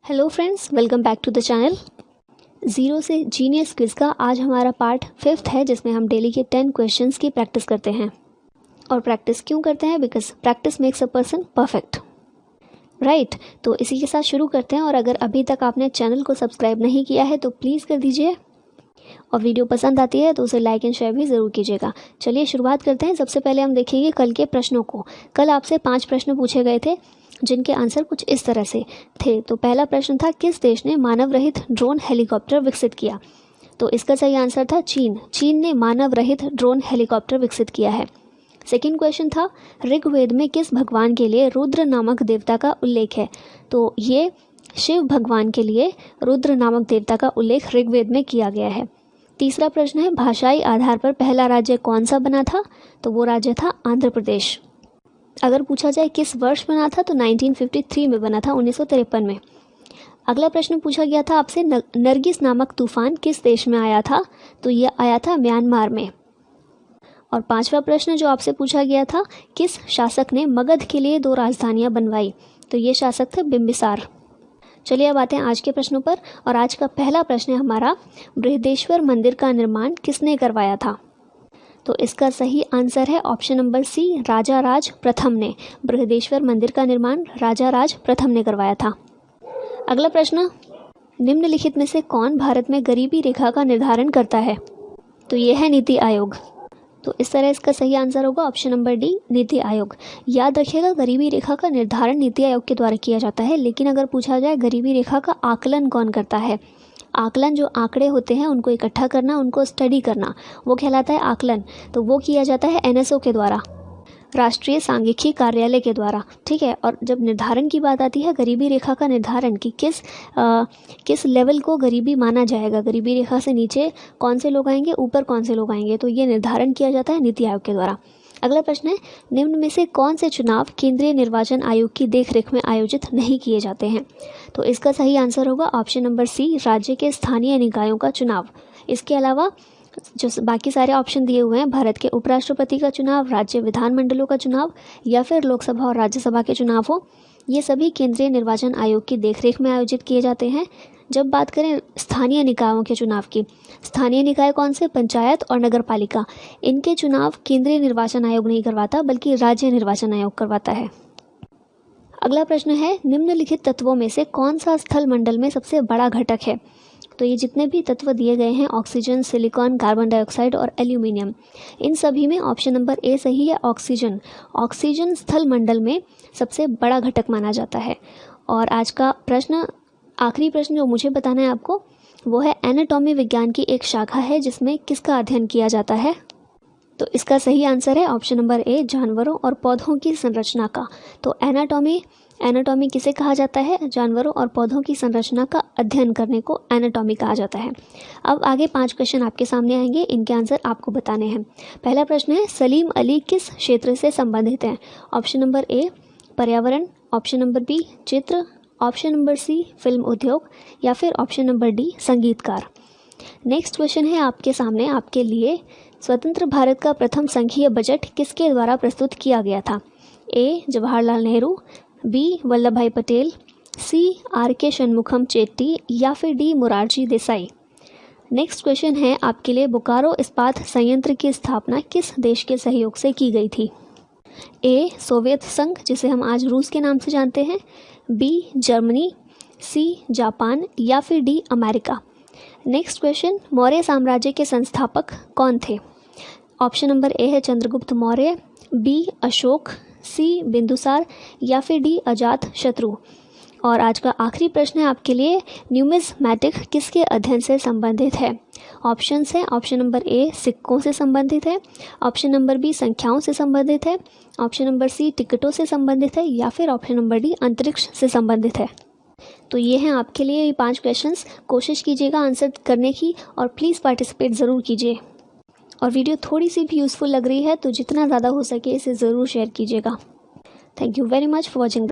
Hello friends, welcome back to the channel. Zero से genius quiz का आज हमारा पार्ट 5th है, जिसमें हम डेली के 10 क्वेश्चंस की प्रैक्टिस करते हैं। और प्रैक्टिस क्यों करते हैं? Because practice makes a person perfect, right. तो इसी के साथ शुरू करते हैं। और अगर अभी तक आपने चैनल को सब्सक्राइब नहीं किया है तो प्लीज़ कर दीजिए, और वीडियो पसंद आती है तो उसे लाइक एंड शेयर भी ज़रूर कीजिएगा। चलिए शुरुआत करते हैं। सबसे पहले हम देखेंगे कल के प्रश्नों को। कल आपसे 5 प्रश्न पूछे गए थे, जिनके आंसर कुछ इस तरह से थे। तो पहला प्रश्न था, किस देश ने मानव रहित ड्रोन हेलीकॉप्टर विकसित किया? तो इसका सही आंसर था चीन। चीन ने मानव रहित ड्रोन हेलीकॉप्टर विकसित किया है। सेकेंड क्वेश्चन था, ऋग्वेद में किस भगवान के लिए रुद्र नामक देवता का उल्लेख है? तो ये शिव भगवान के लिए रुद्र नामक देवता का उल्लेख ऋग्वेद में किया गया है। तीसरा प्रश्न है, भाषाई आधार पर पहला राज्य कौन सा बना था? तो वो राज्य था आंध्र प्रदेश। अगर पूछा जाए किस वर्ष बना था, तो 1953 में बना था, 1953 में। अगला प्रश्न पूछा गया था आपसे, नरगिस नामक तूफान किस देश में आया था? तो यह आया था म्यांमार में। और पांचवा प्रश्न जो आपसे पूछा गया था, किस शासक ने मगध के लिए 2 राजधानियां बनवाई? तो ये शासक थे बिंबिसार। चलिए अब आते हैं आज के प्रश्नों पर। और आज का पहला प्रश्न है हमारा, बृहदेश्वर मंदिर का निर्माण किसने करवाया था? तो इसका सही आंसर है ऑप्शन नंबर सी, राजा राज प्रथम ने। बृहदेश्वर मंदिर का निर्माण राजा राज प्रथम ने करवाया था। अगला प्रश्न, निम्नलिखित में से कौन भारत में गरीबी रेखा का निर्धारण करता है? तो ये है नीति आयोग। तो इस तरह इसका सही आंसर होगा option number D, NITI Aayog. याद रखिएगा, गरीबी रेखा का निर्धारण नीति आयोग के द्वारा किया जाता है। लेकिन अगर पूछा जाए गरीबी रेखा का आकलन कौन करता है? आकलन, जो आंकड़े होते हैं उनको इकट्ठा करना, उनको स्टडी करना, वो कहलाता है आकलन। तो वो किया जाता है एनएसओ के द्वारा, राष्ट्रीय सांख्यिकी कार्यालय के द्वारा, ठीक है। और जब निर्धारण की बात आती है, गरीबी रेखा का निर्धारण कि किस लेवल को गरीबी माना जाएगा, गरीबी रेखा से नीचे कौन से लोग आएंगे, ऊपर कौन से लोग आएंगे, तो ये निर्धारण किया जाता है नीति आयोग के द्वारा। अगला प्रश्न है, निम्न में से कौन से चुनाव केंद्रीय निर्वाचन आयोग की देखरेख में आयोजित नहीं किए जाते हैं? तो इसका सही आंसर होगा ऑप्शन नंबर सी, राज्य के स्थानीय निकायों का चुनाव। इसके अलावा जो बाकी सारे ऑप्शन दिए हुए हैं, भारत के उपराष्ट्रपति का चुनाव, राज्य विधानमंडलों का चुनाव, या फिर लोकसभा और राज्यसभा के चुनाव हो, ये सभी केंद्रीय निर्वाचन आयोग की देखरेख में आयोजित किए जाते हैं। जब बात करें स्थानीय निकायों के चुनाव की, स्थानीय निकाय कौन से? पंचायत और नगर पालिका। इनके चुनाव केंद्रीय निर्वाचन आयोग नहीं करवाता, बल्कि राज्य निर्वाचन आयोग करवाता है। अगला प्रश्न है, निम्नलिखित तत्वों में से कौन सा स्थल मंडल में सबसे बड़ा घटक है? तो ये जितने भी तत्व दिए गए हैं, ऑक्सीजन, सिलिकॉन, कार्बन डाइऑक्साइड और एल्यूमिनियम, इन सभी में ऑप्शन नंबर ए सही है, ऑक्सीजन। ऑक्सीजन स्थल मंडल में सबसे बड़ा घटक माना जाता है। और आज का प्रश्न, आखिरी प्रश्न जो मुझे बताना है आपको, वो है एनाटॉमी विज्ञान की एक शाखा है जिसमें किसका अध्ययन किया जाता है? तो इसका सही आंसर है ऑप्शन नंबर ए, जानवरों और पौधों की संरचना का। तो एनाटॉमी किसे कहा जाता है? जानवरों और पौधों की संरचना का अध्ययन करने को एनाटॉमी कहा जाता है। अब आगे 5 क्वेश्चन आपके सामने आएंगे, इनके आंसर आपको बताने हैं। पहला प्रश्न है, सलीम अली किस क्षेत्र से संबंधित हैं? ऑप्शन नंबर ए, पर्यावरण, ऑप्शन नंबर बी, चित्र, ऑप्शन नंबर सी, फिल्म उद्योग, या फिर ऑप्शन नंबर डी, संगीतकार। नेक्स्ट क्वेश्चन है आपके सामने, आपके लिए, स्वतंत्र भारत का प्रथम संघीय बजट किसके द्वारा प्रस्तुत किया गया था? ए, जवाहरलाल नेहरू, बी, वल्लभ भाई पटेल, सी, आर.के. शनमुखम चेट्टी, या फिर D, Morarji Desai. Next question है आपके लिए, बोकारो इस्पात संयंत्र की स्थापना किस देश के सहयोग से की गई थी? ए, सोवियत संघ, जिसे हम आज रूस के नाम से जानते हैं, बी, जर्मनी, सी, जापान, या फिर D, America. Next question, Maurya साम्राज्य के संस्थापक कौन थे? ऑप्शन नंबर ए है चंद्रगुप्त मौर्य, बी, अशोक, सी, बिंदुसार, या फिर डी, अजात शत्रु। और आज का आखिरी प्रश्न है आपके लिए, न्यूमिज्मैटिक किसके अध्ययन से संबंधित है? ऑप्शंस हैं, ऑप्शन नंबर ए, सिक्कों से संबंधित है, ऑप्शन नंबर बी, संख्याओं से संबंधित है, ऑप्शन नंबर सी, टिकटों से संबंधित है, या फिर ऑप्शन नंबर डी, अंतरिक्ष से संबंधित है। तो ये हैं आपके लिए ये 5 क्वेश्चंस। कोशिश कीजिएगा आंसर करने की, और प्लीज़ पार्टिसिपेट ज़रूर कीजिए। और वीडियो थोड़ी सी भी यूज़फुल लग रही है तो जितना ज़्यादा हो सके इसे ज़रूर शेयर कीजिएगा। Thank you very much for watching.